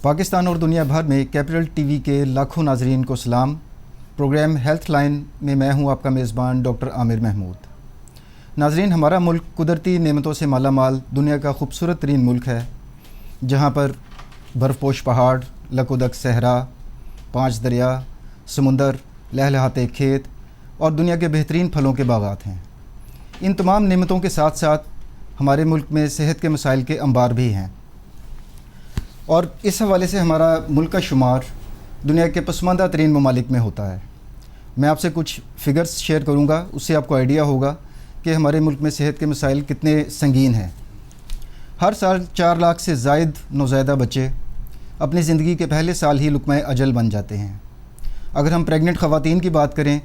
پاکستان اور دنیا بھر میں کیپٹل ٹی وی کے لاکھوں ناظرین کو سلام۔ پروگرام ہیلتھ لائن میں میں ہوں آپ کا میزبان ڈاکٹر عامر محمود۔ ناظرین، ہمارا ملک قدرتی نعمتوں سے مالا مال دنیا کا خوبصورت ترین ملک ہے، جہاں پر برف پوش پہاڑ، لکودک صحرا، 5 دریا، سمندر، لہلہاتے کھیت اور دنیا کے بہترین پھلوں کے باغات ہیں۔ ان تمام نعمتوں کے ساتھ ساتھ ہمارے ملک میں صحت کے مسائل کے انبار بھی ہیں، اور اس حوالے سے ہمارا ملک کا شمار دنیا کے پسماندہ ترین ممالک میں ہوتا ہے۔ میں آپ سے کچھ فگرز شیئر کروں گا، اس سے آپ کو آئیڈیا ہوگا کہ ہمارے ملک میں صحت کے مسائل کتنے سنگین ہیں۔ ہر سال 4 لاکھ سے زائد نوزائیدہ بچے اپنی زندگی کے پہلے سال ہی لقمہ اجل بن جاتے ہیں۔ اگر ہم پریگننٹ خواتین کی بات کریں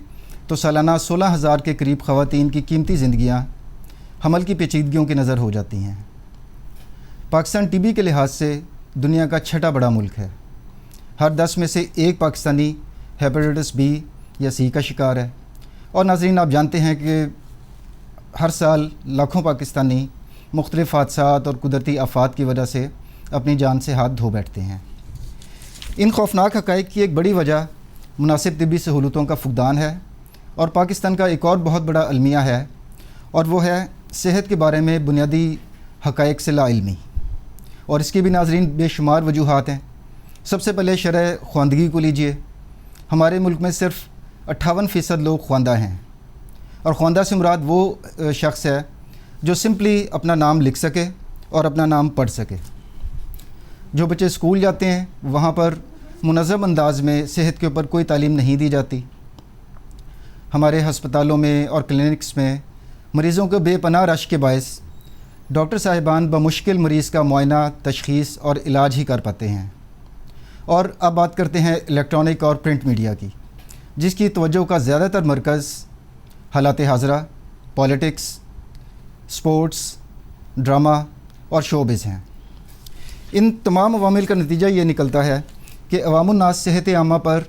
تو سالانہ 16,000 کے قریب خواتین کی قیمتی زندگیاں حمل کی پیچیدگیوں کی نظر ہو جاتی ہیں۔ پاکستان ٹی بی کے لحاظ سے دنیا کا 6واں بڑا ملک ہے۔ ہر 10 میں سے ایک پاکستانی ہیپاٹائٹس بی یا سی کا شکار ہے، اور ناظرین، آپ جانتے ہیں کہ ہر سال لاکھوں پاکستانی مختلف حادثات اور قدرتی آفات کی وجہ سے اپنی جان سے ہاتھ دھو بیٹھتے ہیں۔ ان خوفناک حقائق کی ایک بڑی وجہ مناسب طبی سہولتوں کا فقدان ہے، اور پاکستان کا ایک اور بہت بڑا المیہ ہے، اور وہ ہے صحت کے بارے میں بنیادی حقائق سے لا علمی، اور اس کی بھی ناظرین بے شمار وجوہات ہیں۔ سب سے پہلے شرح خواندگی کو لیجئے۔ ہمارے ملک میں صرف 58% لوگ خواندہ ہیں، اور خواندہ سے مراد وہ شخص ہے جو سمپلی اپنا نام لکھ سکے اور اپنا نام پڑھ سکے۔ جو بچے اسکول جاتے ہیں وہاں پر منظم انداز میں صحت کے اوپر کوئی تعلیم نہیں دی جاتی۔ ہمارے ہسپتالوں میں اور کلینکس میں مریضوں کو بے پناہ رش کے باعث ڈاکٹر صاحبان بمشکل مریض کا معائنہ، تشخیص اور علاج ہی کر پاتے ہیں۔ اور اب بات کرتے ہیں الیکٹرانک اور پرنٹ میڈیا کی، جس کی توجہ کا زیادہ تر مرکز حالات حاضرہ، پالیٹکس، سپورٹس، ڈرامہ اور شوبز ہیں۔ ان تمام عوامل کا نتیجہ یہ نکلتا ہے کہ عوام الناس صحت عامہ پر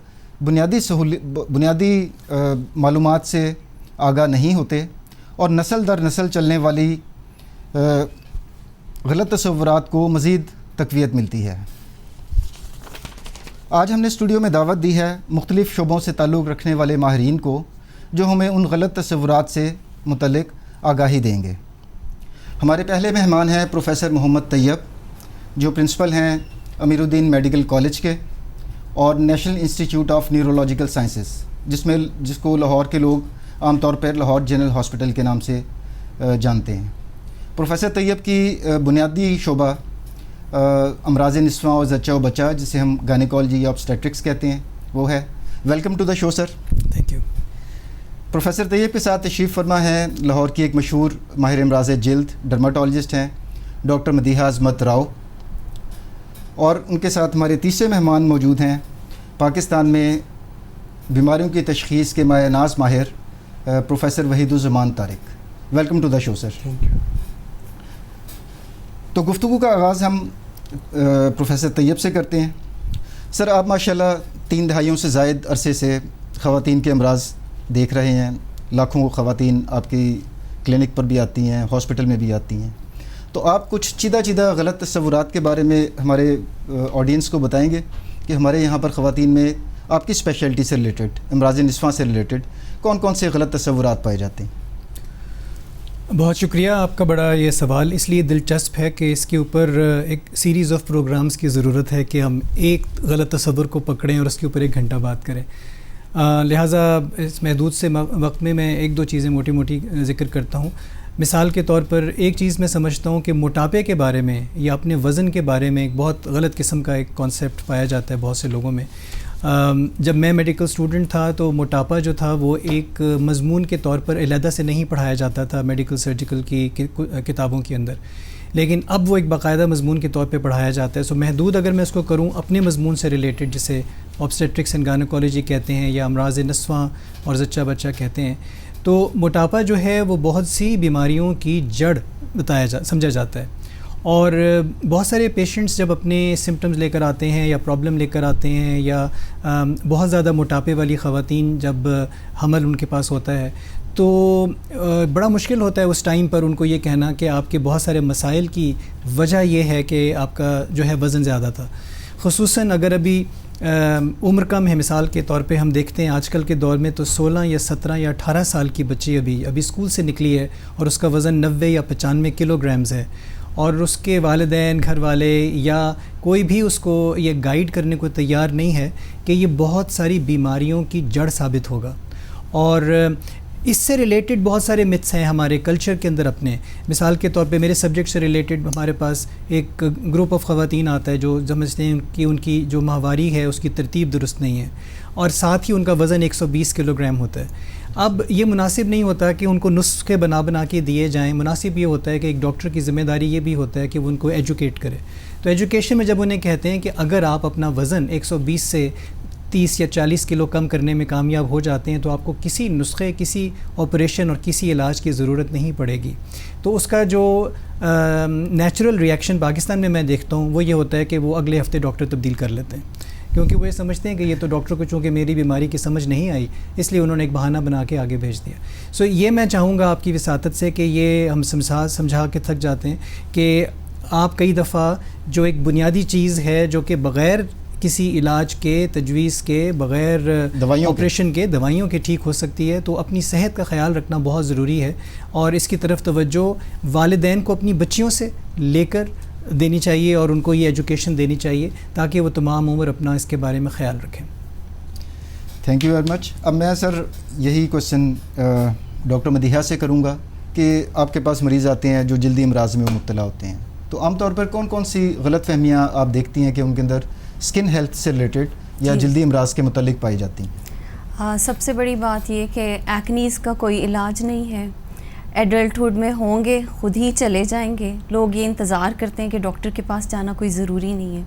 بنیادی معلومات سے آگاہ نہیں ہوتے، اور نسل در نسل چلنے والی غلط تصورات کو مزید تقویت ملتی ہے۔ آج ہم نے اسٹوڈیو میں دعوت دی ہے مختلف شعبوں سے تعلق رکھنے والے ماہرین کو، جو ہمیں ان غلط تصورات سے متعلق آگاہی دیں گے۔ ہمارے پہلے مہمان ہیں پروفیسر محمد طیب، جو پرنسپل ہیں امیر الدین میڈیکل کالج کے اور national institute of neurological sciences, جس کو لاہور کے لوگ عام طور پر لاہور جنرل ہاسپٹل کے نام سے جانتے ہیں۔ پروفیسر طیب کی بنیادی شعبہ امراض نسواں اور زچہ و بچہ، جسے ہم گائنیکالوجی یا آبسٹیٹرکس کہتے ہیں، وہ ہے۔ Welcome to the show sir. Thank you. Professor Tayyab کے ساتھ تشریف فرما ہے لاہور کی ایک مشہور ماہر امراض جلد ڈرماٹولوجسٹ ہیں ڈاکٹر مدیحہ عظمت راؤ، اور ان کے ساتھ ہمارے تیسرے مہمان موجود ہیں پاکستان میں بیماریوں کی تشخیص کے مایہ ناز ماہر professor Waheed Uzzaman Tariq. Welcome to the show sir. Thank you. تو گفتگو کا آغاز ہم پروفیسر طیب سے کرتے ہیں۔ سر، آپ ماشاءاللہ 3 دہائیوں سے زائد عرصے سے خواتین کے امراض دیکھ رہے ہیں۔ لاکھوں خواتین آپ کی کلینک پر بھی آتی ہیں، ہاسپٹل میں بھی آتی ہیں، تو آپ کچھ چیدہ غلط تصورات کے بارے میں ہمارے آڈینس کو بتائیں گے کہ ہمارے یہاں پر خواتین میں آپ کی اسپیشلٹی سے ریلیٹڈ، امراض نسواں سے ریلیٹڈ کون کون سے غلط تصورات پائے جاتے ہیں؟ بہت شکریہ، آپ کا بڑا یہ سوال اس لیے دلچسپ ہے کہ اس کے اوپر ایک سیریز آف پروگرامز کی ضرورت ہے کہ ہم ایک غلط تصور کو پکڑیں اور اس کے اوپر 1 گھنٹہ بات کریں۔ لہٰذا اس محدود سے وقت میں 1-2 چیزیں موٹی ذکر کرتا ہوں۔ مثال کے طور پر ایک چیز میں سمجھتا ہوں کہ موٹاپے کے بارے میں یا اپنے وزن کے بارے میں ایک بہت غلط قسم کا ایک کانسیپٹ پایا جاتا ہے بہت سے لوگوں میں۔ جب میں میڈیکل اسٹوڈنٹ تھا تو موٹاپا جو تھا وہ ایک مضمون کے طور پر علیحدہ سے نہیں پڑھایا جاتا تھا میڈیکل سرجیکل کی کتابوں کے اندر، لیکن اب وہ ایک باقاعدہ مضمون کے طور پہ پڑھایا جاتا ہے۔ سو محدود اگر میں اس کو کروں اپنے مضمون سے ریلیٹڈ، جسے آبسٹیٹرکس اینڈ گائنیکالوجی کہتے ہیں یا امراض نسواں اور زچہ بچہ کہتے ہیں، تو موٹاپا جو ہے وہ بہت سی بیماریوں کی جڑ سمجھا جاتا ہے، اور بہت سارے پیشنٹس جب اپنے سمٹمز لے کر آتے ہیں یا پرابلم لے کر آتے ہیں، یا بہت زیادہ موٹاپے والی خواتین جب حمل ان کے پاس ہوتا ہے، تو بڑا مشکل ہوتا ہے اس ٹائم پر ان کو یہ کہنا کہ آپ کے بہت سارے مسائل کی وجہ یہ ہے کہ آپ کا جو ہے وزن زیادہ تھا. خصوصاً اگر ابھی عمر کم ہے، مثال کے طور پہ ہم دیکھتے ہیں آج کل کے دور میں تو 16 یا 17 یا 18 سال کی بچی ابھی اسکول سے نکلی ہے اور اس کا وزن 90 یا 95 کلو گرامز ہے، اور اس کے والدین، گھر والے یا کوئی بھی اس کو یہ گائیڈ کرنے کو تیار نہیں ہے کہ یہ بہت ساری بیماریوں کی جڑ ثابت ہوگا. اور اس سے ریلیٹڈ بہت سارے متس ہیں ہمارے کلچر کے اندر اپنے. مثال کے طور پہ میرے سبجیکٹ سے ریلیٹڈ ہمارے پاس ایک گروپ آف خواتین آتا ہے جو سمجھتے ہیں کہ ان کی جو ماہواری ہے اس کی ترتیب درست نہیں ہے، اور ساتھ ہی ان کا وزن 120 کلو گرام ہوتا ہے. اب یہ مناسب نہیں ہوتا کہ ان کو نسخے بنا کے دیے جائیں. مناسب یہ ہوتا ہے کہ ایک ڈاکٹر کی ذمہ داری یہ بھی ہوتا ہے کہ وہ ان کو ایجوکیٹ کرے. تو ایجوکیشن میں جب انہیں کہتے ہیں کہ اگر آپ اپنا وزن 120 سے 30 یا 40 کلو کم کرنے میں کامیاب ہو جاتے ہیں تو آپ کو کسی نسخے، کسی آپریشن اور کسی علاج کی ضرورت نہیں پڑے گی. تو اس کا جو نیچرل ریئیکشن پاکستان میں دیکھتا ہوں وہ یہ ہوتا ہے کہ وہ اگلے ہفتے ڈاکٹر تبدیل کر لیتے ہیں، کیونکہ وہ یہ سمجھتے ہیں کہ یہ تو ڈاکٹر کو چونکہ میری بیماری کی سمجھ نہیں آئی اس لیے انہوں نے ایک بہانہ بنا کے آگے بھیج دیا. سو یہ میں چاہوں گا آپ کی وساطت سے کہ یہ ہم سمجھا کے تھک جاتے ہیں کہ آپ کئی دفعہ جو ایک بنیادی چیز ہے جو کہ بغیر کسی علاج کے، تجویز کے، بغیر آپریشن کے، دوائیوں کے ٹھیک ہو سکتی ہے، تو اپنی صحت کا خیال رکھنا بہت ضروری ہے، اور اس کی طرف توجہ والدین کو اپنی بچیوں سے لے کر دینی چاہیے اور ان کو یہ ایجوکیشن دینی چاہیے تاکہ وہ تمام عمر اپنا اس کے بارے میں خیال رکھیں. تھینک یو ویری مچ. اب میں سر یہی کوشچن ڈاکٹر مدیحہ سے کروں گا کہ آپ کے پاس مریض آتے ہیں جو جلدی امراض میں مبتلا ہوتے ہیں، تو عام طور پر کون کون سی غلط فہمیاں آپ دیکھتی ہیں کہ ان کے اندر اسکن ہیلتھ سے ریلیٹڈ یا جلدی امراض کے متعلق پائی جاتی ہیں؟ سب سے بڑی بات یہ کہ ایکنیز کا کوئی علاج نہیں ہے. ایڈلٹہڈ میں ہوں گے خود ہی چلے جائیں گے. لوگ یہ انتظار کرتے ہیں کہ ڈاکٹر کے پاس جانا کوئی ضروری نہیں ہے،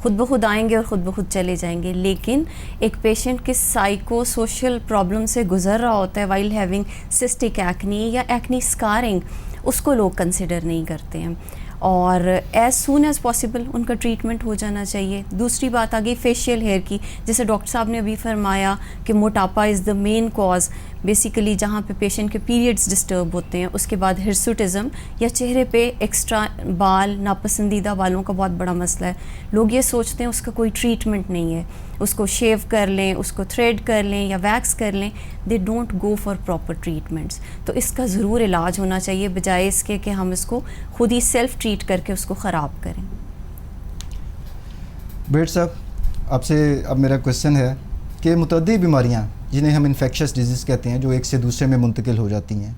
خود بخود آئیں گے اور خود بخود چلے جائیں گے. لیکن ایک پیشنٹ کے سائیکو سوشل پرابلم سے گزر رہا ہوتا ہے وائل ہیونگ سسٹک ایکنی یا ایکنی اسکارنگ، اس کو لوگ کنسیڈر نہیں کرتے ہیں، اور as soon as possible in کا ٹریٹمنٹ ہو جانا چاہیے. دوسری بات آ گئی فیشیل ہیئر کی، جیسے ڈاکٹر صاحب نے ابھی فرمایا کہ موٹاپا از دا مین کاز، بیسیکلی جہاں پہ پیشنٹ کے پیریڈز ڈسٹرب ہوتے ہیں. اس کے بعد ہرسوٹزم یا چہرے پہ ایکسٹرا بال، ناپسندیدہ بالوں کا بہت بڑا مسئلہ ہے. لوگ یہ سوچتے ہیں اس کا کوئی ٹریٹمنٹ نہیں ہے، اس کو شیو کر لیں، اس کو تھریڈ کر لیں یا ویکس کر لیں، they don't go for proper treatments. تو اس کا ضرور علاج ہونا چاہیے بجائے اس کے کہ ہم اس کو خود ہی سیلف ٹریٹ کر کے اس کو خراب کریں. بیٹ صاحب آپ سے اب میرا کویشچن ہے کہ متعدی بیماریاں جنہیں ہم انفیکشس ڈیزیز کہتے ہیں جو ایک سے دوسرے میں منتقل ہو جاتی ہیں،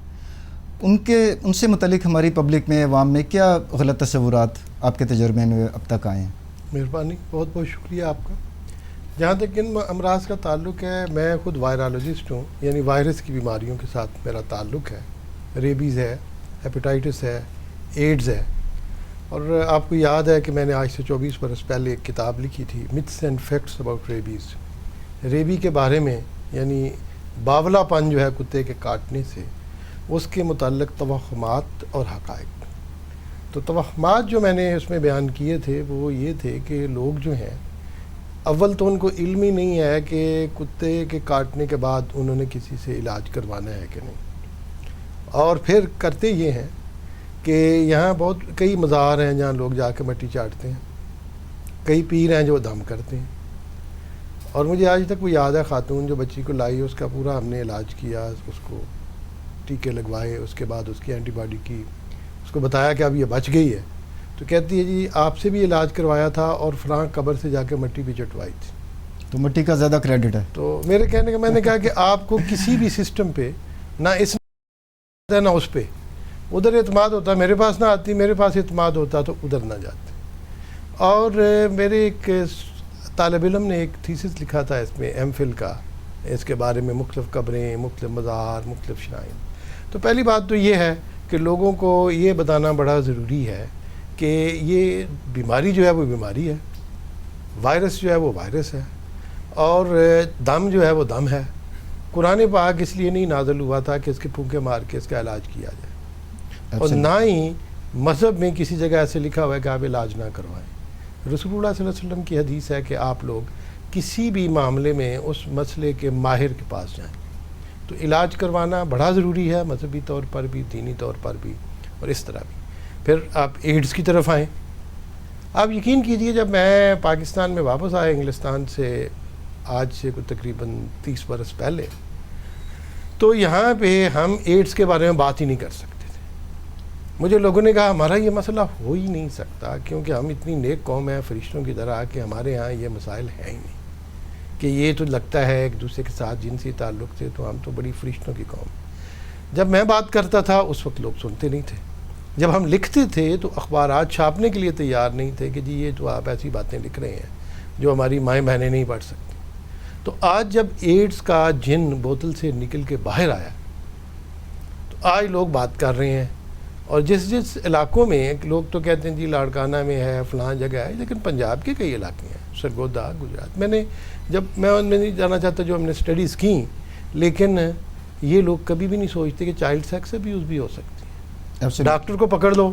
ان سے متعلق ہماری پبلک میں، عوام میں کیا غلط تصورات آپ کے تجربے میں اب تک آئے ہیں؟ مہربانی، بہت بہت شکریہ آپ کا. جہاں تک ان امراض کا تعلق ہے، میں خود وائرالوجسٹ ہوں، یعنی وائرس کی بیماریوں کے ساتھ میرا تعلق ہے. ریبیز ہے، ہیپیٹائٹس ہے، ایڈز ہے. اور آپ کو یاد ہے کہ میں نے آج سے 24 برس پہلے ایک کتاب لکھی تھی، متس اینڈ فیکٹس اباؤٹ ریبیز. ریبی کے بارے میں، یعنی باولا پن جو ہے کتے کے کاٹنے سے، اس کے متعلق توہمات اور حقائق. تو توہمات جو میں نے اس میں بیان کیے تھے وہ یہ تھے کہ لوگ جو ہیں، اول تو ان کو علم ہی نہیں ہے کہ کتے کے کاٹنے کے بعد انہوں نے کسی سے علاج کروانا ہے کہ نہیں. اور پھر کرتے یہ ہیں کہ یہاں بہت کئی مزار ہیں جہاں لوگ جا کے مٹی چاٹتے ہیں، کئی پیر ہیں جو دم کرتے ہیں. اور مجھے آج تک وہ یاد ہے، خاتون جو بچی کو لائی اس کا پورا ہم نے علاج کیا، اس کو ٹیکے لگوائے، اس کے بعد اس کی اینٹی باڈی کی، اس کو بتایا کہ اب یہ بچ گئی ہے. تو کہتی ہے جی آپ سے بھی علاج کروایا تھا اور فلاں قبر سے جا کے مٹی بھی چٹوائی تھی. تو مٹی کا زیادہ کریڈٹ ہے. تو میرے کہنے کا میں نے کہا کہ آپ کو کسی بھی سسٹم پہ نہ اس نہ اس پہ ادھر اعتماد ہوتا، میرے پاس نہ آتی، میرے پاس اعتماد ہوتا تو ادھر نہ جاتے. اور میرے ایک طالب علم نے ایک تھیسس لکھا تھا اس میں ایم فل کا، اس کے بارے میں مختلف قبریں، مختلف مزار، مختلف شرائن. تو پہلی بات تو یہ ہے کہ لوگوں کو یہ بتانا بڑا ضروری ہے کہ یہ بیماری جو ہے وہ بیماری ہے، وائرس جو ہے وہ وائرس ہے، اور دم جو ہے وہ دم ہے. قرآن پاک اس لیے نہیں نازل ہوا تھا کہ اس کے پھونکے مار کے اس کا علاج کیا جائے، اور نہ ہی مذہب میں کسی جگہ ایسے لکھا ہوا ہے کہ آپ علاج نہ کروائیں. رسول اللہ صلی اللہ علیہ وسلم کی حدیث ہے کہ آپ لوگ کسی بھی معاملے میں اس مسئلے کے ماہر کے پاس جائیں، تو علاج کروانا بڑا ضروری ہے، مذہبی طور پر بھی، دینی طور پر بھی، اور اس طرح بھی۔ پھر آپ ایڈز کی طرف آئیں۔ آپ یقین کیجئے جب میں پاکستان میں واپس آیا انگلستان سے آج سے کوئی تقریباً 30 برس پہلے، تو یہاں پہ ہم ایڈز کے بارے میں بات ہی نہیں کر سکتے تھے۔ مجھے لوگوں نے کہا ہمارا یہ مسئلہ ہو ہی نہیں سکتا، کیونکہ ہم اتنی نیک قوم ہیں فرشتوں کی طرح کہ ہمارے ہاں یہ مسائل ہیں ہی نہیں، کہ یہ تو لگتا ہے ایک دوسرے کے ساتھ جنسی تعلق سے، تو ہم تو بڑی فرشتوں کی قوم۔ جب میں بات کرتا تھا اس وقت لوگ سنتے نہیں تھے، جب ہم لکھتے تھے تو اخبارات چھاپنے کے لیے تیار نہیں تھے کہ جی یہ تو آپ ایسی باتیں لکھ رہے ہیں جو ہماری مائیں بہنیں نہیں پڑھ سکتی۔ تو آج جب ایڈز کا جن بوتل سے نکل کے باہر آیا تو آج لوگ بات کر رہے ہیں، اور جس علاقوں میں لوگ تو کہتے ہیں جی لاڑکانہ میں ہے، فلاں جگہ ہے، لیکن پنجاب کے کئی علاقے ہیں، سرگودا، گجرات۔ میں ان میں نہیں جانا چاہتا جو ہم نے اسٹڈیز کیں، لیکن یہ لوگ کبھی بھی نہیں سوچتے کہ چائلڈ سیکس ابیوز بھی ہو سکتی ہے۔ ڈاکٹر کو پکڑ لو،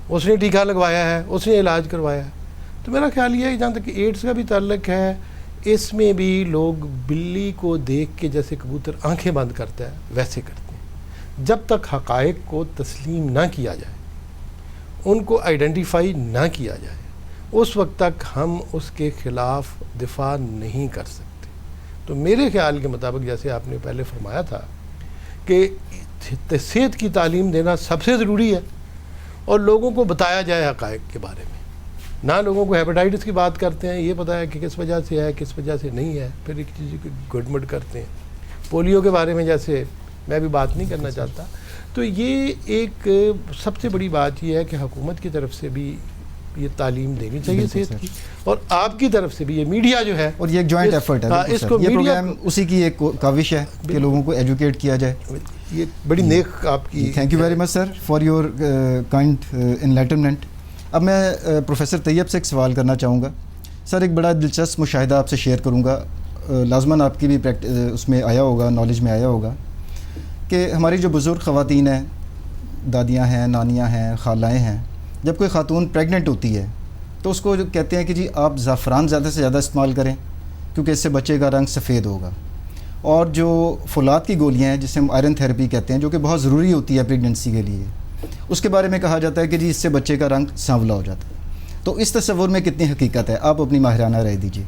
اس نے ٹیکہ لگوایا ہے، اس نے علاج کروایا ہے۔ تو میرا خیال یہ ہے کہ جہاں تک ایڈز کا بھی تعلق ہے، اس میں بھی لوگ بلی کو دیکھ کے جیسے کبوتر آنکھیں بند کرتا ہے ویسے کرتے ہیں۔ جب تک حقائق کو تسلیم نہ کیا جائے، ان کو آئیڈینٹیفائی نہ کیا جائے، اس وقت تک ہم اس کے خلاف دفاع نہیں کر سکتے۔ تو میرے خیال کے مطابق جیسے آپ نے پہلے فرمایا تھا کہ صحت کی تعلیم دینا سب سے ضروری ہے، اور لوگوں کو بتایا جائے حقائق کے بارے میں۔ نہ لوگوں کو ہیپاٹائٹس کی بات کرتے ہیں، یہ پتہ ہے کہ کس وجہ سے ہے، کس وجہ سے نہیں ہے، پھر ایک چیز کو گڑمڑ کرتے ہیں۔ پولیو کے بارے میں جیسے میں بھی بات نہیں کرنا چاہتا۔ تو یہ ایک سب سے بڑی بات یہ ہے کہ حکومت کی طرف سے بھی یہ تعلیم دینی چاہیے صحت کی، اور آپ کی طرف سے بھی، یہ میڈیا جو ہے، اور یہ ایک جوائنٹ ایفرٹ ہے، اس کو یہ میڈیا پروگرام اسی کی ایک کاوش ہے کہ لوگوں کو ایجوکیٹ کیا جائے۔ یہ بڑی نیک آپ کی۔ Thank you very much sir for your kind enlightenment. اب میں پروفیسر طیب سے ایک سوال کرنا چاہوں گا۔ سر ایک بڑا دلچسپ مشاہدہ آپ سے شیئر کروں گا، لازماً آپ کی بھی اس میں آیا ہوگا، نالج میں آیا ہوگا، کہ ہماری جو بزرگ خواتین ہیں، دادیاں ہیں، نانیاں ہیں، خالائیں ہیں، جب کوئی خاتون پریگننٹ ہوتی ہے تو اس کو جو کہتے ہیں کہ جی آپ زعفران زیادہ سے زیادہ استعمال کریں کیونکہ اس سے بچے کا رنگ سفید ہوگا، اور جو فولاد کی گولیاں ہیں جسے ہم آئرن تھیراپی کہتے ہیں جو کہ بہت ضروری ہوتی ہے پریگننسی کے لیے، اس کے بارے میں کہا جاتا ہے کہ جی اس سے بچے کا رنگ سانولا ہو جاتا ہے۔ تو اس تصور میں کتنی حقیقت ہے؟ آپ اپنی ماہرانہ رائے دیجیے۔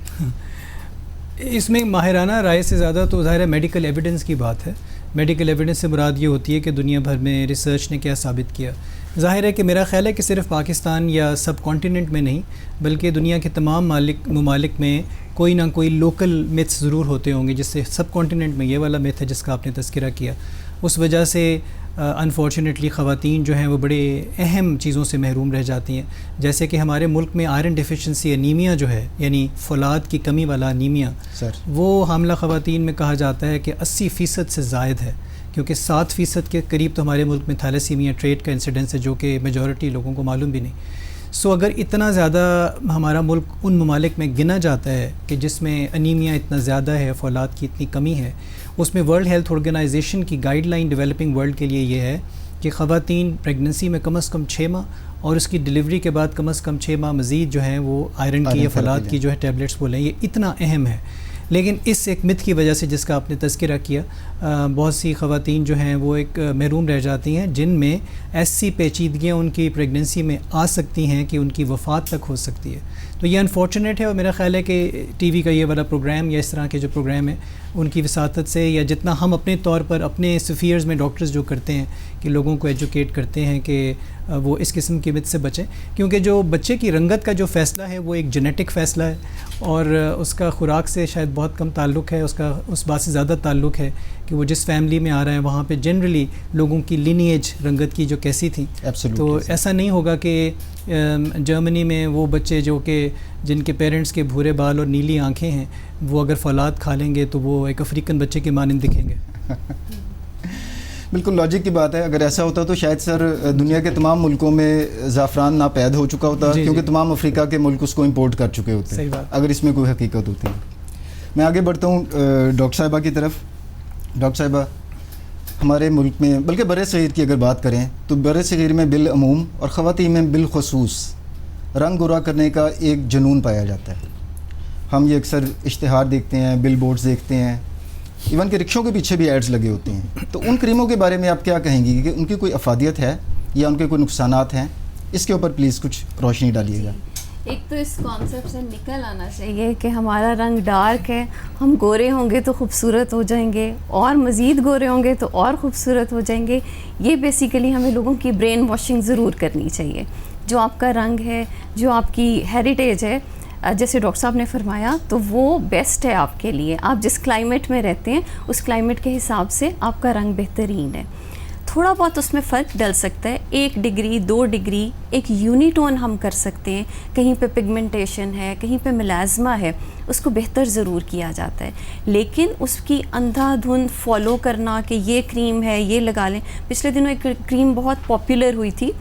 اس میں ماہرانہ رائے سے زیادہ تو ظاہر ہے میڈیکل ایویڈنس کی بات ہے۔ میڈیکل ایویڈنس سے مراد یہ ہوتی ہے کہ دنیا بھر میں ریسرچ نے کیا ثابت کیا۔ ظاہر ہے کہ میرا خیال ہے کہ صرف پاکستان یا سب کانٹیننٹ میں نہیں بلکہ دنیا کے تمام ممالک میں کوئی نہ کوئی لوکل میتھس ضرور ہوتے ہوں گے، جس سے سب کانٹیننٹ میں یہ والا میتھ ہے جس کا آپ نے تذکرہ کیا، اس وجہ سے انفارچونیٹلی خواتین جو ہیں وہ بڑے اہم چیزوں سے محروم رہ جاتی ہیں، جیسے کہ ہمارے ملک میں آئرن ڈیفیشنسی انیمیا جو ہے، یعنی فولاد کی کمی والا انیمیا، وہ حاملہ خواتین میں کہا جاتا ہے کہ 80% سے زائد ہے، کیونکہ 7% کے قریب تو ہمارے ملک میں تھیلیسیمیا ٹریٹ کا انسیڈنس ہے جو کہ میجورٹی لوگوں کو معلوم بھی نہیں۔ سو اگر اتنا زیادہ ہمارا ملک ان ممالک میں گنا جاتا ہے کہ جس میں انیمیا اتنا زیادہ ہے، فولاد کی اتنی کمی ہے، اس میں ورلڈ ہیلتھ آرگنائزیشن کی گائیڈ لائن ڈیولپنگ ورلڈ کے لیے یہ ہے کہ خواتین پریگننسی میں کم از کم 6 ماہ اور اس کی ڈلیوری کے بعد کم از کم 6 ماہ مزید جو ہیں وہ آئرن کی یا فولاد کی جو ہے ٹیبلٹس بولیں، یہ اتنا اہم ہے۔ لیکن اس ایک متھ کی وجہ سے جس کا آپ نے تذکرہ کیا، بہت سی خواتین جو ہیں وہ ایک محروم رہ جاتی ہیں جن میں ایسی پیچیدگیاں ان کی پریگننسی میں آ سکتی ہیں کہ ان کی وفات تک ہو سکتی ہے۔ تو یہ انفارچونیٹ ہے، اور میرا خیال ہے کہ ٹی وی کا یہ والا پروگرام یا اس طرح کے جو پروگرام ہیں ان کی وساطت سے، یا جتنا ہم اپنے طور پر اپنے سفیئرز میں ڈاکٹرز جو کرتے ہیں کہ لوگوں کو ایجوکیٹ کرتے ہیں کہ وہ اس قسم کی مت سے بچیں، کیونکہ جو بچے کی رنگت کا جو فیصلہ ہے وہ ایک جینیٹک فیصلہ ہے، اور اس کا خوراک سے شاید بہت کم تعلق ہے، اس بات سے زیادہ تعلق ہے کہ وہ جس فیملی میں آ رہا ہے وہاں پہ جنرلی لوگوں کی لینیج رنگت کی جو کیسی تھی۔ تو ایسا نہیں ہوگا کہ جرمنی میں وہ بچے جو کہ جن کے پیرنٹس کے بھورے بال اور نیلی آنکھیں ہیں وہ اگر فولاد کھا لیں گے تو وہ ایک افریقن بچے کے مانند دکھیں گے۔ بالکل لاجک کی بات ہے، اگر ایسا ہوتا تو شاید سر دنیا کے تمام ملکوں میں زعفران ناپید ہو چکا ہوتا، کیونکہ تمام افریقہ کے ملک اس کو امپورٹ کر چکے ہوتے، اگر اس میں کوئی حقیقت ہوتی ہے۔ میں آگے بڑھتا ہوں ڈاکٹر صاحبہ کی طرف۔ ڈاکٹر صاحبہ، ہمارے ملک میں بلکہ برِ صغیر کی اگر بات کریں تو برِ صغیر میں بالعموم اور خواتین میں بالخصوص رنگ گورا کرنے کا ایک جنون پایا جاتا ہے۔ ہم یہ اکثر اشتہار دیکھتے ہیں، بل بورڈز دیکھتے ہیں، ایون کہ رکشوں کے پیچھے بھی ایڈز لگے ہوتے ہیں. تو ان کریموں کے بارے میں آپ کیا کہیں گی کہ ان کی کوئی افادیت ہے یا ان کے کوئی نقصانات ہیں؟ اس کے اوپر پلیز کچھ روشنی ڈالیے گا. ایک تو اس کانسیپٹ سے نکل آنا چاہیے کہ ہمارا رنگ ڈارک ہے، ہم گورے ہوں گے تو خوبصورت ہو جائیں گے، اور مزید گورے ہوں گے تو اور خوبصورت ہو جائیں گے. یہ بیسیکلی ہمیں لوگوں کی برین واشنگ ضرور کرنی چاہیے. جو آپ کا رنگ ہے، جو آپ کی ہیریٹیج ہے، جیسے ڈاکٹر صاحب نے فرمایا، تو وہ بیسٹ ہے آپ کے لیے. آپ جس کلائمیٹ میں رہتے ہیں اس کلائمیٹ کے حساب سے آپ کا رنگ بہترین ہے. تھوڑا بہت اس میں فرق ڈل سکتا ہے، 1 ڈگری 2 ڈگری ایک یونیٹون ہم کر سکتے ہیں. کہیں پہ پگمنٹیشن ہے، کہیں پہ ملازمہ ہے، اس کو بہتر ضرور کیا جاتا ہے. لیکن اس کی اندھا دھند فالو کرنا کہ یہ کریم ہے یہ لگا لیں. پچھلے دنوں ایک کریم بہت پاپولر ہوئی تھی.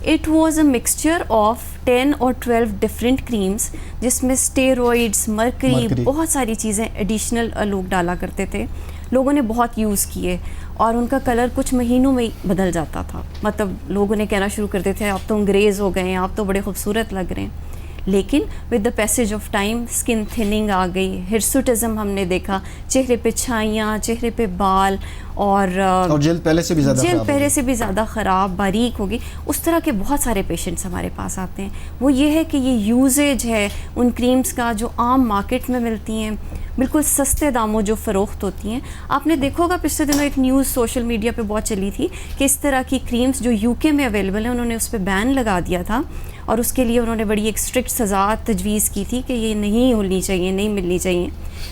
It was a mixture of 10 اور 12 ڈفرینٹ کریمز، جس میں اسٹیرائڈس، مرکری، بہت ساری چیزیں ایڈیشنل لوگ ڈالا کرتے تھے. لوگوں نے بہت یوز کیے اور ان کا کلر کچھ مہینوں میں ہی بدل جاتا تھا. مطلب لوگوں نے کہنا شروع کرتے تھے آپ تو انگریز ہو گئے ہیں، آپ تو بڑے خوبصورت لگ رہے ہیں. لیکن with the passage of time skin thinning آ گئی، ہرسوٹزم ہم نے دیکھا، چہرے پہ چھائیاں، چہرے پہ بال، اور جلد پہلے سے بھی زیادہ خراب باریک ہوگی. اس طرح کے بہت سارے پیشنٹس ہمارے پاس آتے ہیں. وہ یہ ہے کہ یہ یوزیج ہے ان کریمز کا جو عام مارکیٹ میں ملتی ہیں، بالکل سستے داموں جو فروخت ہوتی ہیں. آپ نے دیکھا ہوگا پچھلے دنوں ایک نیوز سوشل میڈیا پہ بہت چلی تھی کہ اس طرح کی کریمز جو UK میں اویلیبل ہیں انہوں نے اس پہ بین لگا دیا تھا، اور اس کے لیے انہوں نے بڑی ایک اسٹرکٹ سزا تجویز کی تھی کہ یہ نہیں ہونی چاہیے، نہیں ملنی چاہیے.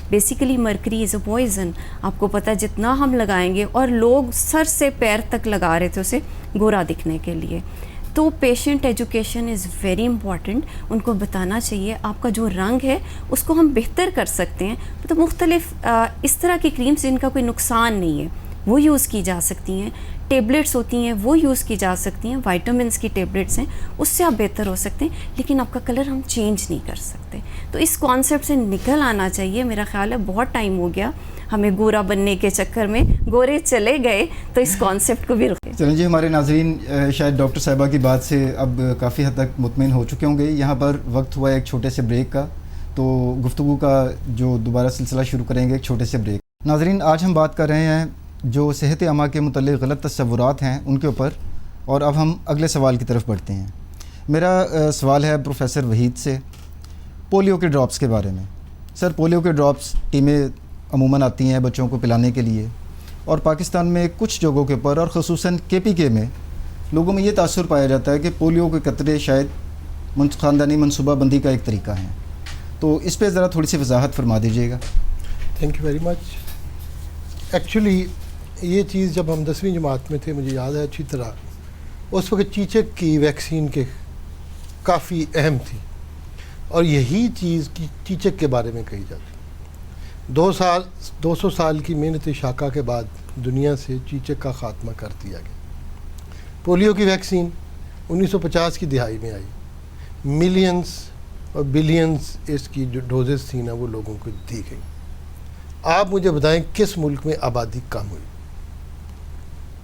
بیسیکلی مرکری از اے پوائزن. آپ کو پتہ ہے جتنا ہم لگائیں گے، اور لوگ سر سے پیر تک لگا رہے تھے اسے گورا دکھنے کے لیے. تو patient education is very important. ان کو بتانا چاہیے آپ کا جو رنگ ہے اس کو ہم بہتر کر سکتے ہیں. تو مختلف اس طرح کی کریمز جن کا کوئی نقصان نہیں ہے وہ یوز کی جا سکتی ہیں. ٹیبلٹس ہوتی ہیں وہ یوز کی جا سکتی ہیں، وائٹامنس کی ٹیبلٹس ہیں، اس سے آپ بہتر ہو سکتے ہیں. لیکن آپ کا کلر ہم چینج نہیں کر سکتے. تو اس کانسیپٹ سے نکل آنا چاہیے. میرا خیال ہے بہت ٹائم ہو گیا ہمیں گورا بننے کے چکر میں، گورے چلے گئے تو اس کانسیپٹ کو بھی رکھیں. چلیں جی، ہمارے ناظرین شاید ڈاکٹر صاحبہ کی بات سے اب کافی حد تک مطمئن ہو چکے ہوں گے. یہاں پر وقت ہوا ایک چھوٹے سے بریک کا، تو گفتگو کا جو دوبارہ سلسلہ شروع کریں گے ایک چھوٹے سے بریک. ناظرین، آج ہم بات کر رہے ہیں جو صحت عامہ کے متعلق غلط تصورات ہیں ان کے اوپر، اور اب ہم اگلے سوال کی طرف بڑھتے ہیں. میرا سوال ہے پروفیسر وحید سے، پولیو کے ڈراپس کے بارے میں. سر، پولیو کے ڈراپس ٹیمیں عموماً آتی ہیں بچوں کو پلانے کے لیے، اور پاکستان میں کچھ جگہوں کے اوپر اور خصوصاً KPK میں لوگوں میں یہ تاثر پایا جاتا ہے کہ پولیو کے قطرے شاید خاندانی منصوبہ بندی کا ایک طریقہ ہیں. تو اس پہ ذرا تھوڑی سی وضاحت فرما دیجیے گا. Thank you very much. Actually یہ چیز جب ہم 10ویں جماعت میں تھے، مجھے یاد ہے اچھی طرح، اس وقت چیچک کی ویکسین کے کافی اہم تھی، اور یہی چیز کی چیچک کے بارے میں کہی جاتی. 200 سال کی محنت شاکہ کے بعد دنیا سے چیچک کا خاتمہ کر دیا گیا. پولیو کی ویکسین 1950 کی دہائی میں آئی. ملینز اور بلینز اس کی جو ڈوزز تھیں نا وہ لوگوں کو دی گئی. آپ مجھے بتائیں کس ملک میں آبادی کم ہوئی؟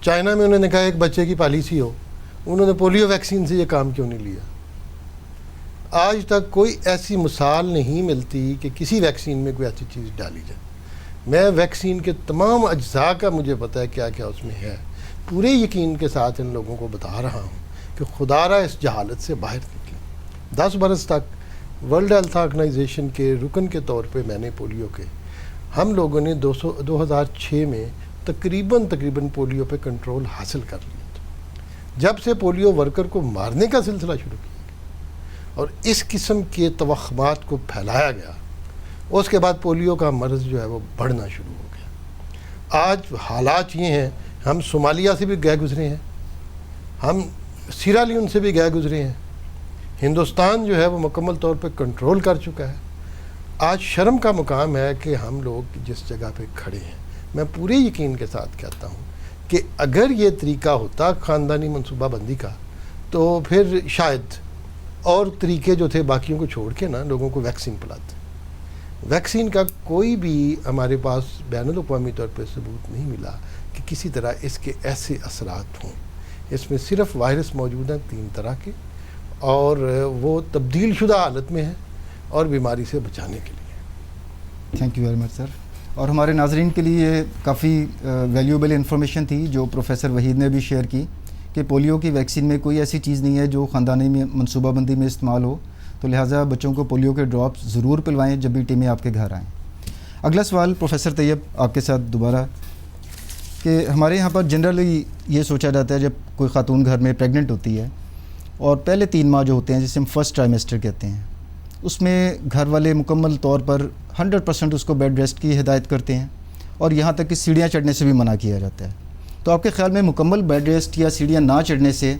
چائنا میں انہوں نے کہا ایک بچے کی پالیسی ہو، انہوں نے پولیو ویکسین سے یہ کام کیوں نہیں لیا؟ آج تک کوئی ایسی مثال نہیں ملتی کہ کسی ویکسین میں کوئی ایسی چیز ڈالی جائے. میں ویکسین کے تمام اجزاء کا مجھے پتہ ہے کیا کیا اس میں ہے. پورے یقین کے ساتھ ان لوگوں کو بتا رہا ہوں کہ خدا را اس جہالت سے باہر نکلیں. 10 برس تک ورلڈ ہیلتھ آرگنائزیشن کے رکن کے طور پہ میں نے پولیو کے، ہم لوگوں نے 2006 میں تقریباً پولیو پہ کنٹرول حاصل کر لیا تھا. جب سے پولیو ورکر کو مارنے کا سلسلہ شروع کیا گیا اور اس قسم کے توہمات کو پھیلایا گیا، اس کے بعد پولیو کا مرض جو ہے وہ بڑھنا شروع ہو گیا. آج حالات یہ ہیں، ہم صومالیہ سے بھی گئے گزرے ہیں، ہم سیرا لیون سے بھی گئے گزرے ہیں. ہندوستان جو ہے وہ مکمل طور پہ کنٹرول کر چکا ہے. آج شرم کا مقام ہے کہ ہم لوگ جس جگہ پہ کھڑے ہیں. میں پورے یقین کے ساتھ کہتا ہوں کہ اگر یہ طریقہ ہوتا خاندانی منصوبہ بندی کا، تو پھر شاید اور طریقے جو تھے باقیوں کو چھوڑ کے نا لوگوں کو ویکسین پلاتے. ویکسین کا کوئی بھی ہمارے پاس بین الاقوامی طور پہ ثبوت نہیں ملا کہ کسی طرح اس کے ایسے اثرات ہوں. اس میں صرف وائرس موجود ہیں 3 طرح کے، اور وہ تبدیل شدہ حالت میں ہیں اور بیماری سے بچانے کے لیے. تھینک یو ویری مچ سر. اور ہمارے ناظرین کے لیے کافی ویلیوبل انفارمیشن تھی جو پروفیسر وحید نے بھی شیئر کی کہ پولیو کی ویکسین میں کوئی ایسی چیز نہیں ہے جو خاندانی میں منصوبہ بندی میں استعمال ہو، تو لہٰذا بچوں کو پولیو کے ڈراپس ضرور پلوائیں جب بھی ٹیمیں آپ کے گھر آئیں۔ اگلا سوال پروفیسر طیب آپ کے ساتھ دوبارہ، کہ ہمارے یہاں پر جنرلی یہ سوچا جاتا ہے جب کوئی خاتون گھر میں پریگننٹ ہوتی ہے اور پہلے 3 ماہ جو ہوتے ہیں جسے ہم فرسٹ ٹرائمیسٹر کہتے ہیں، اس میں گھر والے مکمل طور پر 100% اس کو بیڈ ریسٹ کی ہدایت کرتے ہیں اور یہاں تک کہ سیڑھیاں چڑھنے سے بھی منع کیا جاتا ہے۔ تو آپ کے خیال میں مکمل بیڈ ریسٹ یا سیڑھیاں نہ چڑھنے سے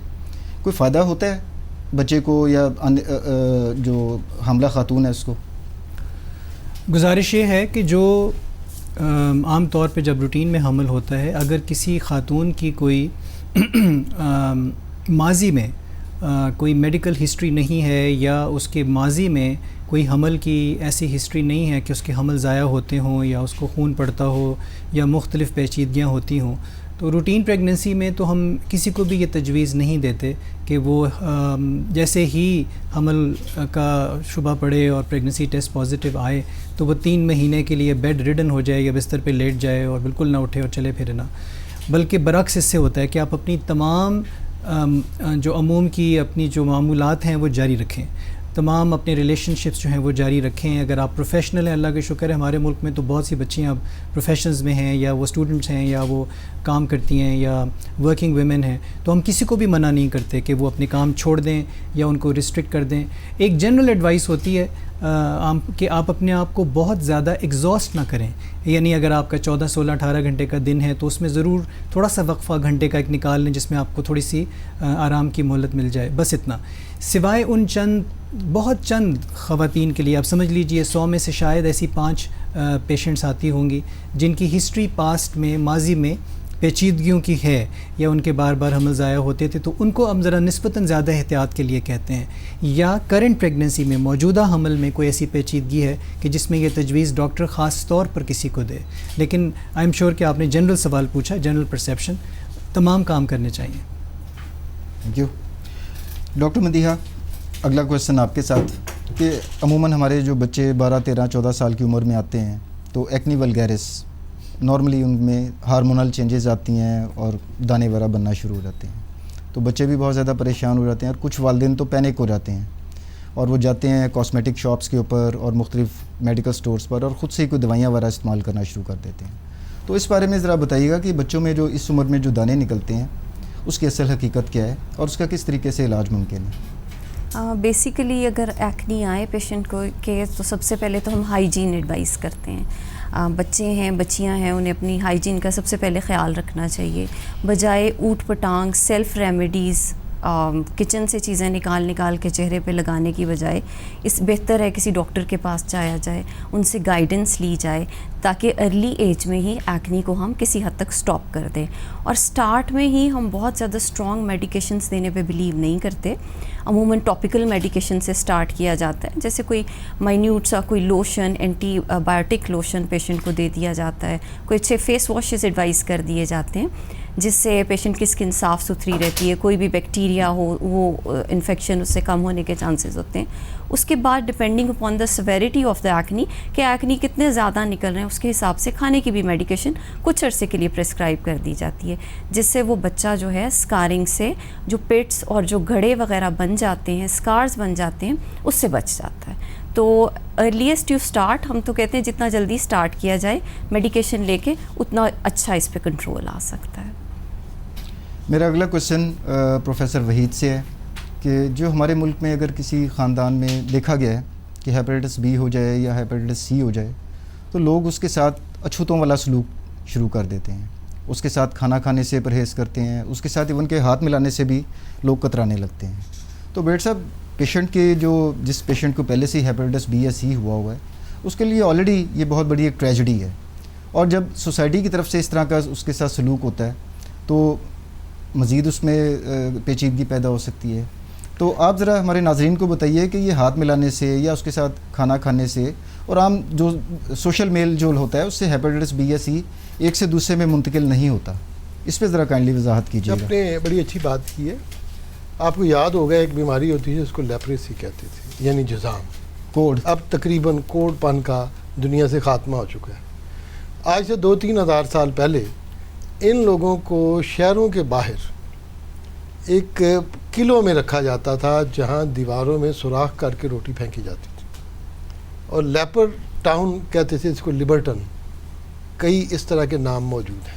کوئی فائدہ ہوتا ہے بچے کو یا جو حاملہ خاتون ہے اس کو؟ گزارش یہ ہے کہ جو عام طور پہ جب روٹین میں حمل ہوتا ہے، اگر کسی خاتون کی کوئی ماضی میں کوئی میڈیکل ہسٹری نہیں ہے یا اس کے ماضی میں کوئی حمل کی ایسی ہسٹری نہیں ہے کہ اس کے حمل ضائع ہوتے ہوں یا اس کو خون پڑتا ہو یا مختلف پیچیدگیاں ہوتی ہوں، تو روٹین پریگننسی میں تو ہم کسی کو بھی یہ تجویز نہیں دیتے کہ وہ جیسے ہی حمل کا شبہ پڑے اور پریگننسی ٹیسٹ پازیٹیو آئے تو وہ 3 مہینے کے لیے بیڈ ریڈن ہو جائے یا بستر پہ لیٹ جائے اور بالکل نہ اٹھے اور چلے پھرے نہ، بلکہ برعکس اس سے ہوتا ہے کہ آپ اپنی تمام جو عموم کی اپنی جو معمولات ہیں وہ جاری رکھیں، تمام اپنے ریلیشن شپس جو ہیں وہ جاری رکھیں۔ اگر آپ پروفیشنل ہیں، اللہ کا شکر ہے ہمارے ملک میں تو بہت سی بچیاں اب پروفیشنز میں ہیں یا وہ اسٹوڈنٹس ہیں یا وہ کام کرتی ہیں یا ورکنگ ویمن ہیں، تو ہم کسی کو بھی منع نہیں کرتے کہ وہ اپنے کام چھوڑ دیں یا ان کو ریسٹرکٹ کر دیں۔ ایک جنرل ایڈوائس ہوتی ہے کہ آپ اپنے آپ کو بہت زیادہ ایگزاسٹ نہ کریں، یعنی اگر آپ کا 14، 16، 18 گھنٹے کا دن ہے تو اس میں ضرور تھوڑا سا وقفہ گھنٹے کا ایک نکال لیں جس میں آپ کو تھوڑی سی آرام کی مہلت مل جائے، بس اتنا۔ سوائے ان بہت چند خواتین کے لیے، آپ سمجھ لیجئے 100 میں سے شاید ایسی 5 پیشنٹس آتی ہوں گی جن کی ہسٹری پاسٹ میں ماضی میں پیچیدگیوں کی ہے یا ان کے بار بار حمل ضائع ہوتے تھے، تو ان کو ہم ذرا نسبتاً زیادہ احتیاط کے لیے کہتے ہیں، یا کرنٹ پریگننسی میں موجودہ حمل میں کوئی ایسی پیچیدگی ہے کہ جس میں یہ تجویز ڈاکٹر خاص طور پر کسی کو دے۔ لیکن آئی ایم شیور کہ آپ نے جنرل سوال پوچھا، جنرل پرسیپشن تمام کام کرنے چاہیے۔ Thank you doctor Madiha. اگلا کویشچن آپ کے ساتھ کہ عموماً ہمارے جو بچے 12، 13، 14 سال کی عمر میں آتے ہیں تو ایکنی ولگیرس نارملی ان میں ہارمونل چینجز آتی ہیں اور دانے وغیرہ بننا شروع ہو جاتے ہیں، تو بچے بھی بہت زیادہ پریشان ہو جاتے ہیں اور کچھ والدین تو پینک ہو جاتے ہیں اور وہ جاتے ہیں کاسمیٹک شاپس کے اوپر اور مختلف میڈیکل سٹورز پر اور خود سے ہی کوئی دوائیاں وغیرہ استعمال کرنا شروع کر دیتے ہیں۔ تو اس بارے میں ذرا بتائیے گا کہ بچوں میں جو اس عمر میں جو دانے نکلتے ہیں اس کی اصل حقیقت کیا ہے اور اس کا کس طریقے سے علاج ممکن ہے؟ بیسیکلی اگر ایکنی آئے پیشنٹ کو کے تو سب سے پہلے تو ہم ہائیجین ایڈوائز کرتے ہیں۔ بچے ہیں، بچیاں ہیں، انہیں اپنی ہائیجین کا سب سے پہلے خیال رکھنا چاہیے، بجائے اوٹ پٹانگ سیلف ریمیڈیز کچن سے چیزیں نکال کے چہرے پہ لگانے کی بجائے اس بہتر ہے کسی ڈاکٹر کے پاس جایا جائے، ان سے گائیڈنس لی جائے تاکہ ارلی ایج میں ہی ایکنی کو ہم کسی حد تک سٹاپ کر دیں۔ اور سٹارٹ میں ہی ہم بہت زیادہ اسٹرانگ میڈیکیشنز دینے پہ بلیو نہیں کرتے، عموماً ٹاپیکل میڈیکیشن سے سٹارٹ کیا جاتا ہے، جیسے کوئی مائنیوٹ سا کوئی lotion, antibiotic lotion patient کو دے دیا جاتا ہے، کوئی اچھے فیس واشز ایڈوائز کر دیے جاتے ہیں جس سے پیشنٹ کی اسکن صاف ستھری رہتی ہے، کوئی بھی بیکٹیریا ہو وہ انفیکشن اس سے کم ہونے کے چانسز ہوتے ہیں۔ اس کے بعد depending upon the severity of the acne کہ ایکنی کتنے زیادہ نکل رہے ہیں اس کے حساب سے کھانے کی بھی میڈیکیشن کچھ عرصے کے لیے پرسکرائب کر دی جاتی ہے، جس سے وہ بچہ جو ہے اسکارنگ سے جو پٹس اور جو گھڑے وغیرہ بن جاتے ہیں، اسکارز بن جاتے ہیں، اس سے بچ جاتا ہے۔ تو ارلیسٹ یو سٹارٹ، ہم تو کہتے ہیں جتنا جلدی سٹارٹ کیا جائے میڈیکیشن لے کے اتنا اچھا اس پہ کنٹرول آ سکتا ہے۔ میرا اگلا کویشچن پروفیسر وحید سے ہے کہ جو ہمارے ملک میں اگر کسی خاندان میں دیکھا گیا ہے کہ ہیپیٹائٹس بی ہو جائے یا ہیپیٹائٹس سی ہو جائے تو لوگ اس کے ساتھ اچھوتوں والا سلوک شروع کر دیتے ہیں، اس کے ساتھ کھانا کھانے سے پرہیز کرتے ہیں، اس کے ساتھ ایون کے ہاتھ ملانے سے بھی لوگ کترانے لگتے ہیں۔ تو ڈاکٹر صاحب پیشنٹ کے جس پیشنٹ کو پہلے سے ہیپیٹائٹس بی یا سی ہوا ہے اس کے لیے آلریڈی یہ بہت بڑی ایک ٹریجڈی ہے، اور جب سوسائٹی کی طرف سے اس طرح کا اس کے ساتھ سلوک ہوتا ہے تو مزید اس میں پیچیدگی پیدا ہو سکتی ہے۔ تو آپ ذرا ہمارے ناظرین کو بتائیے کہ یہ ہاتھ ملانے سے یا اس کے ساتھ کھانا کھانے سے اور عام جو سوشل میل جول ہوتا ہے اس سے ہیپیٹائٹس بی یا سی ایک سے دوسرے میں منتقل نہیں ہوتا، اس پہ ذرا کائنڈلی وضاحت کیجیے گا۔ آپ نے بڑی اچھی بات کی ہے۔ آپ کو یاد ہوگا ایک بیماری ہوتی ہے جس کو لیپریسی کہتے تھے، یعنی جذام، کوڑ۔ اب تقریباً کوڑ پن کا دنیا سے خاتمہ ہو چکا ہے۔ آج سے 2-3 ہزار سال پہلے ان لوگوں کو شہروں کے باہر ایک قلعوں میں رکھا جاتا تھا جہاں دیواروں میں سوراخ کر کے روٹی پھینکی جاتی تھی، اور لیپر ٹاؤن کہتے تھے اس کو، لبرٹن، کئی اس طرح کے نام موجود ہیں۔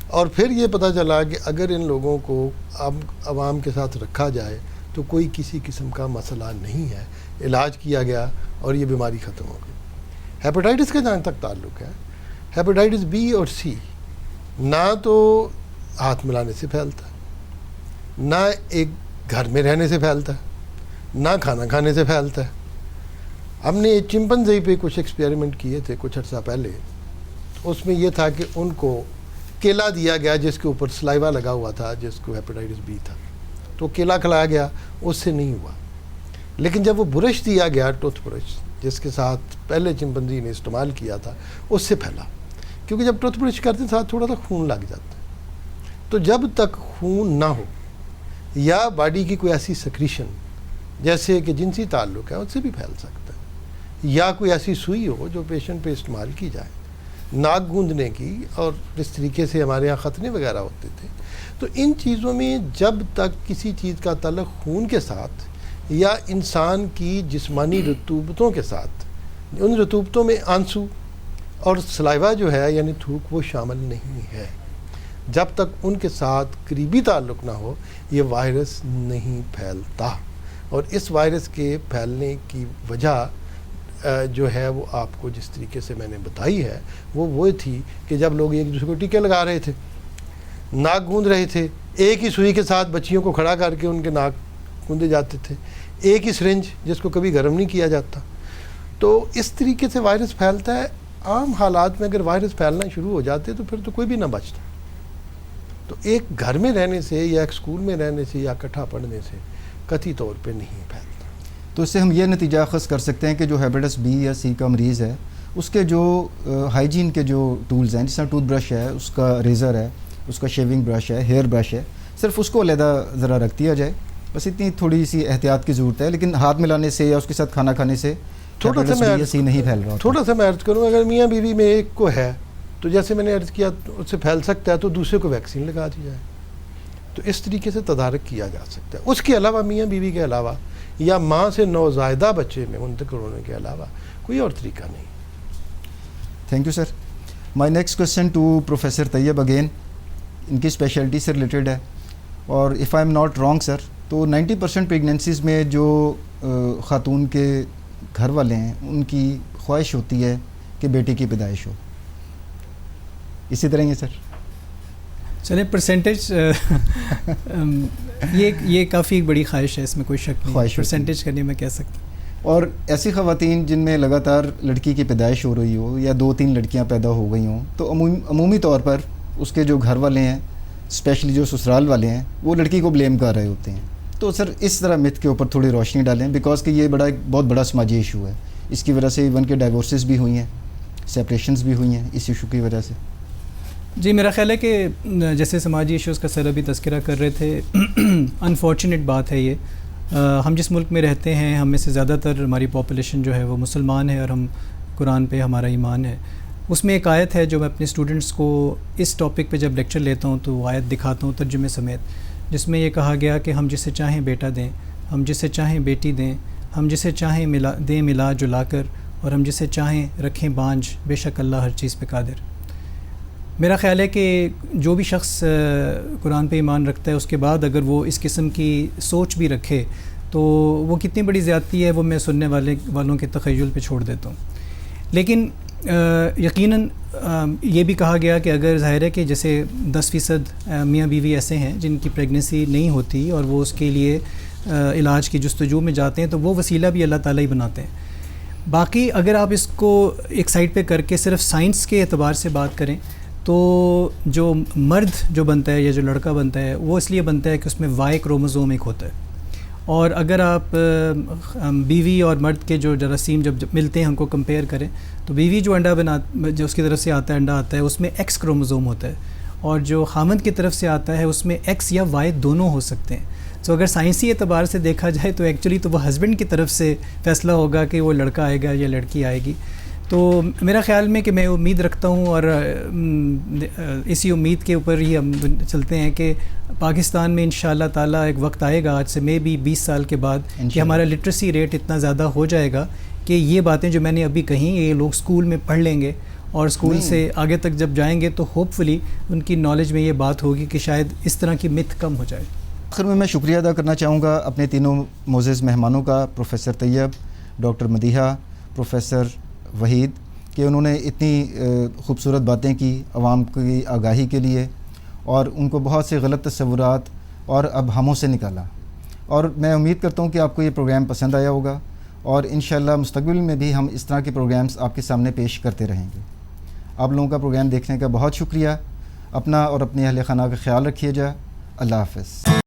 اور پھر یہ پتہ چلا کہ اگر ان لوگوں کو عوام کے ساتھ رکھا جائے تو کوئی کسی قسم کا مسئلہ نہیں ہے، علاج کیا گیا اور یہ بیماری ختم ہو گئی۔ ہیپاٹائٹس کا جہاں تک تعلق ہے، ہیپاٹائٹس بی اور سی نہ تو ہاتھ ملانے سے پھیلتا ہے، نہ ایک گھر میں رہنے سے پھیلتا ہے، نہ کھانا کھانے سے پھیلتا ہے۔ ہم نے چمپنزی پہ کچھ ایکسپیریمنٹ کیے تھے کچھ عرصہ پہلے، اس میں یہ تھا کہ ان کو کیلا دیا گیا جس کے اوپر سلائیوا لگا ہوا تھا، جس کو ہیپاٹائٹس بی تھا، تو کیلا کھلایا گیا، اس سے نہیں ہوا۔ لیکن جب وہ برش دیا گیا، ٹوتھ برش جس کے ساتھ پہلے چمپنزی نے استعمال کیا تھا، اس سے پھیلا، کیونکہ جب ٹوتھ برش کرتے ساتھ تھوڑا سا خون لگ جاتا ہے، تو جب تک خون نہ ہو یا باڈی کی کوئی ایسی سکریشن جیسے کہ جنسی تعلق ہے، اس سے بھی پھیل سکتا ہے، یا کوئی ایسی سوئی ہو جو پیشنٹ پہ استعمال کی جائے، ناک گوندنے کی، اور جس طریقے سے ہمارے یہاں ختنے وغیرہ ہوتے تھے، تو ان چیزوں میں جب تک کسی چیز کا تعلق خون کے ساتھ یا انسان کی جسمانی رطوبتوں کے ساتھ، ان رطوبتوں میں آنسو اور سلائیوا جو ہے یعنی تھوک وہ شامل نہیں ہے، جب تک ان کے ساتھ قریبی تعلق نہ ہو یہ وائرس نہیں پھیلتا۔ اور اس وائرس کے پھیلنے کی وجہ جو ہے وہ آپ کو جس طریقے سے میں نے بتائی ہے وہ تھی کہ جب لوگ ایک دوسرے کو ٹیکے لگا رہے تھے، ناک گوند رہے تھے، ایک ہی سوئی کے ساتھ بچیوں کو کھڑا کر کے ان کے ناک گوندے جاتے تھے، ایک ہی سرنج جس کو کبھی گرم نہیں کیا جاتا، تو اس طریقے سے وائرس پھیلتا ہے۔ عام حالات میں اگر وائرس پھیلنا شروع ہو جاتے تو پھر تو کوئی بھی نہ بچتا، تو ایک گھر میں رہنے سے یا ایک اسکول میں رہنے سے یا اکٹھا پڑھنے سے قطعی طور پہ نہیں پھیلتا۔ تو اس سے ہم یہ نتیجہ اخذ کر سکتے ہیں کہ جو ہیپاٹائٹس بی یا سی کا مریض ہے اس کے جو ہائیجین کے جو ٹولز ہیں، جس طرح ٹوتھ برش ہے، اس کا ریزر ہے، اس کا شیونگ برش ہے، ہیئر برش ہے، صرف اس کو علیحدہ ذرا رکھ دیا جائے، بس اتنی تھوڑی سی احتیاط کی ضرورت ہے، لیکن ہاتھ ملانے سے یا اس کے ساتھ کھانا کھانے سے تھوڑا سا سی نہیں پھیل رہا ہوتا۔ تھوڑا سا میں عرض کروں، اگر میاں بیوی میں ایک کو ہے تو جیسے میں نے عرض کیا اس سے پھیل سکتا ہے تو دوسرے کو ویکسین لگا دی جائے، تو اس طریقے سے تدارک کیا جا سکتا ہے۔ اس کے علاوہ میاں بیوی کے علاوہ یا ماں سے نوزائیدہ بچے میں منتقل ہونے کے علاوہ کوئی اور طریقہ نہیں۔ Thank you sir. My next question to professor Tayyab again, ان کی اسپیشلٹی سے ریلیٹڈ ہے، اور if I am not wrong sir, تو 90% پریگنینسیز میں جو خاتون کے گھر والے ہیں ان کی خواہش ہوتی ہے کہ بیٹے کی پیدائش ہو، اسی طرح ہی سر؟ چلیں پرسنٹیج یہ کافی بڑی خواہش ہے، اس میں کوئی شک نہیں، پرسنٹیج کرنے میں کہہ سکتے ہیں۔ اور ایسی خواتین جن میں لگاتار لڑکی کی پیدائش ہو رہی ہو یا 2-3 لڑکیاں پیدا ہو گئی ہوں، تو عمومی طور پر اس کے جو گھر والے ہیں، اسپیشلی جو سسرال والے ہیں، وہ لڑکی کو بلیم کر رہے ہوتے ہیں۔ تو سر اس طرح متھ کے اوپر تھوڑی روشنی ڈالیں، بیکاز کہ یہ ایک بہت بڑا سماجی ایشو ہے، اس کی وجہ سے ایون کے ڈائیورسز بھی ہوئی ہیں، سیپریشنز بھی ہوئی ہیں اس ایشو کی وجہ سے۔ جی میرا خیال ہے کہ جیسے سماجی ایشوز کا سر ابھی تذکرہ کر رہے تھے، انفارچونیٹ بات ہے یہ، ہم جس ملک میں رہتے ہیں ہم میں سے زیادہ تر ہماری پاپولیشن جو ہے وہ مسلمان ہے، اور ہم قرآن پہ ہمارا ایمان ہے۔ اس میں ایک آیت ہے جو میں اپنے اسٹوڈنٹس کو اس ٹاپک پہ جب لیکچر لیتا ہوں تو وہ آیت دکھاتا ہوں ترجمے سمیت، جس میں یہ کہا گیا کہ ہم جسے چاہیں بیٹا دیں، ہم جسے چاہیں بیٹی دیں، ہم جسے چاہیں ملا جلا کر، اور ہم جسے چاہیں رکھیں بانجھ، بے شک اللہ ہر چیز پہ قادر۔ میرا خیال ہے کہ جو بھی شخص قرآن پہ ایمان رکھتا ہے اس کے بعد اگر وہ اس قسم کی سوچ بھی رکھے تو وہ کتنی بڑی زیادتی ہے وہ میں سننے والوں کے تخیل پہ چھوڑ دیتا ہوں۔ لیکن یقیناً یہ بھی کہا گیا کہ اگر ظاہر ہے کہ جیسے 10% میاں بیوی ایسے ہیں جن کی پریگننسی نہیں ہوتی اور وہ اس کے لیے علاج کی جستجو میں جاتے ہیں، تو وہ وسیلہ بھی اللہ تعالیٰ ہی بناتے ہیں۔ باقی اگر آپ اس کو ایک سائڈ پہ کر کے صرف سائنس کے اعتبار سے بات کریں تو جو مرد جو بنتا ہے یا جو لڑکا بنتا ہے وہ اس لیے بنتا ہے کہ اس میں وائی کروموزوم ایک ہوتا ہے، اور اگر آپ بیوی اور مرد کے جو جراثیم جب ملتے ہیں ان کو کمپیئر کریں تو بیوی جو انڈا جو اس کی طرف سے آتا ہے انڈا آتا ہے اس میں ایکس کروموزوم ہوتا ہے، اور جو خامند کی طرف سے آتا ہے اس میں ایکس یا وائی دونوں ہو سکتے ہیں۔ تو اگر سائنسی اعتبار سے دیکھا جائے تو ایکچولی تو وہ ہسبینڈ کی طرف سے فیصلہ ہوگا کہ وہ لڑکا آئے گا یا لڑکی آئے گی۔ تو میرا خیال میں کہ میں امید رکھتا ہوں اور اسی امید کے اوپر ہی ہم چلتے ہیں کہ پاکستان میں انشاءاللہ تعالیٰ ایک وقت آئے گا آج سے میں بھی 20 سال کے بعد کہ ہمارا لٹریسی ریٹ اتنا زیادہ ہو جائے گا کہ یہ باتیں جو میں نے ابھی کہیں یہ لوگ اسکول میں پڑھ لیں گے اور اسکول سے آگے تک جب جائیں گے تو ہوپ فلی ان کی نالج میں یہ بات ہوگی کہ شاید اس طرح کی مت کم ہو جائے. آخر میں شکریہ ادا کرنا چاہوں گا اپنے تینوں معزز مہمانوں کا، پروفیسر طیب، ڈاکٹر مدیحہ، پروفیسر وحید، کہ انہوں نے اتنی خوبصورت باتیں کی عوام کی آگاہی کے لیے اور ان کو بہت سے غلط تصورات اور ابہاموں سے نکالا. اور میں امید کرتا ہوں کہ آپ کو یہ پروگرام پسند آیا ہوگا اور انشاءاللہ مستقبل میں بھی ہم اس طرح کے پروگرامز آپ کے سامنے پیش کرتے رہیں گے. آپ لوگوں کا پروگرام دیکھنے کا بہت شکریہ. اپنا اور اپنے اہل خانہ کا خیال رکھیے جا. اللہ حافظ.